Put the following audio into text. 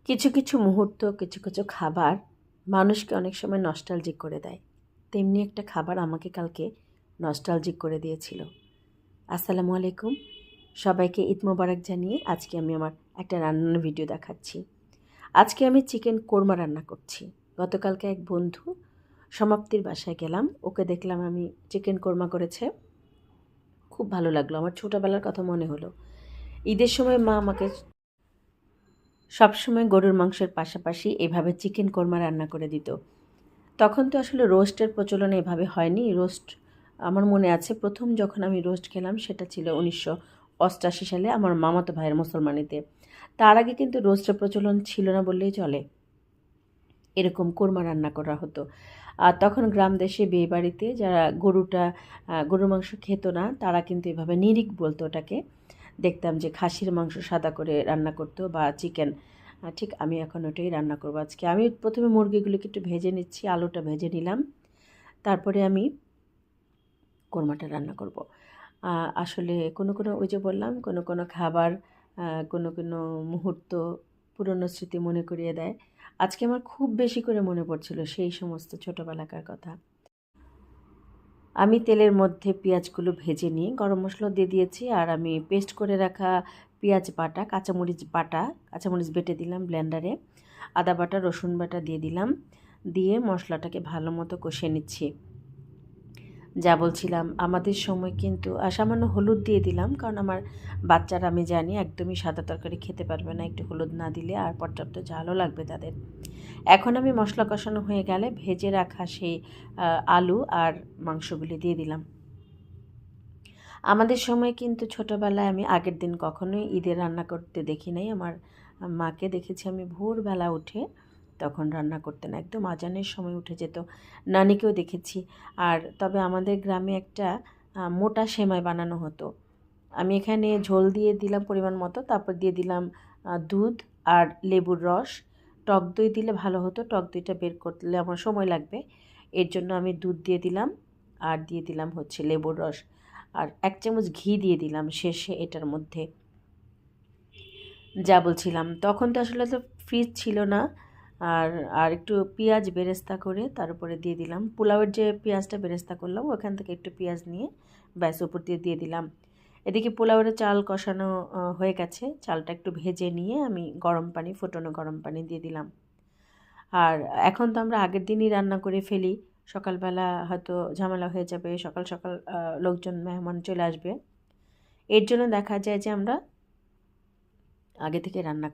কিছু কিছু মুহূর্ত, কিছু কিছু খাবার মানুষকে অনেক সময় নস্টালজিক করে দেয়। তেমনি একটা খাবার আমাকে কালকে নস্টালজিক করে দিয়েছিল। আসসালামু আলাইকুম, সবাইকে ঈদ মোবারক জানিয়ে আজকে আমি আমার একটা রান্নার ভিডিও দেখাচ্ছি। আজকে আমি চিকেন কোরমা রান্না করছি। গতকালকে এক বন্ধু সমাপ্তির বাসায় গেলাম, ওকে দেখলাম আমি চিকেন কোরমা করেছে, খুব ভালো লাগলো। আমার ছোটোবেলার কথা মনে হলো। ঈদের সময় মা আমাকে সবসময় গরুর মাংসের পাশাপাশি এভাবে চিকেন কোরমা রান্না করে দিত। তখন তো আসলে রোস্টের প্রচলন এভাবে হয়নি। রোস্ট আমার মনে আছে প্রথম যখন আমি রোস্ট খেলাম সেটা ছিল 1988 সালে আমার মামাতো ভাইয়ের মুসলমানিতে। তার আগে কিন্তু রোস্টের প্রচলন ছিল না বললেই চলে। এরকম কোরমা রান্না করা হতো। আর তখন গ্রাম দেশে বিয়েবাড়িতে যারা গরুর মাংস খেত না তারা কিন্তু এভাবে নিরিক বলতো ওটাকে। দেখতাম যে খাসির মাংস সাদা করে রান্না করতো বা চিকেন। ঠিক আমি এখন ওটাই রান্না করবো আজকে। আমি প্রথমে মুরগিগুলোকে একটু ভেজে নিচ্ছি, আলুটা ভেজে নিলাম, তারপরে আমি কোরমাটা রান্না করব। আসলে কোনো কোনো ওই যে বললাম কোনো কোনো খাবার কোনো কোনো মুহূর্ত পুরনো স্মৃতি মনে করিয়ে দেয়। আজকে আমার খুব বেশি করে মনে পড়ছিল সেই সমস্ত ছোটোবেলাকার কথা। আমি তেলের মধ্যে পেঁয়াজগুলো ভেজে নিয়ে গরম মশলা দিয়ে দিয়েছি, আর আমি পেস্ট করে রাখা পেঁয়াজ বাটা, কাঁচামরিচ বেটে দিলাম ব্লেন্ডারে, আদা বাটা, রসুন বাটা দিয়ে দিলাম, দিয়ে মশলাটাকে ভালো মতো কষিয়ে নিচ্ছি। যা বলছিলাম আমাদের সময় কিন্তু সামান্য হলুদ দিয়ে দিলাম, কারণ আমার বাচ্চারা আমি জানি একদমই সাদা তরকারি খেতে পারবে না একটু হলুদ না দিলে, আর পর্যাপ্ত ঝালও লাগবে তাদের। এখন আমি মশলা কষানো হয়ে গেলে ভেজে রাখা সেই আলু আর মাংসগুলি দিয়ে দিলাম। আমাদের সময় কিন্তু ছোটোবেলায় আমি আগের দিন কখনোই ঈদের রান্না করতে দেখি নাই। আমার মাকে দেখেছি আমি ভোরবেলা উঠে তখন রান্না করতেন, একদম আজানের সময় উঠে যেত। নানিকেও দেখেছি। আর তবে আমাদের গ্রামে একটা মোটা সেমাই বানানো হতো। আমি এখানে ঝোল দিয়ে দিলাম পরিমাণ মতো, তারপর দিয়ে দিলাম দুধ আর লেবুর রস। টক দই দিলে ভালো হতো, টক দইটা বের করলে আমার সময় লাগবে, এর জন্য আমি দুধ দিয়ে দিলাম আর দিয়ে দিলাম হচ্ছে লেবুর রস, আর 1 চামচ ঘি দিয়ে দিলাম শেষে এটার মধ্যে। যা বলছিলাম তখন তো আসলে তো ফ্রিজ ছিল না। আর আর একটু পেঁয়াজ বেরেস্তা করে তার উপরে দিয়ে দিলাম, পোলাওয়ের যে পেঁয়াজটা বেরেস্তা করলাম ওখান থেকে একটু পেঁয়াজ নিয়ে ব্যাস উপর দিয়ে দিলাম। এদিকে পোলাওয়ের চাল কষানো হয়ে গেছে, চালটা একটু ভেজে নিয়ে আমি ফুটানো গরম পানি দিয়ে দিলাম। আর এখন তো আমরা আগের দিনই রান্না করে ফেলি, সকালবেলা হয়তো ঝামেলা হয়ে যাবে, সকাল সকাল লোকজন মেহমান চলে আসবে, এর জন্য দেখা যায় যে আমরা আগে থেকে রান্না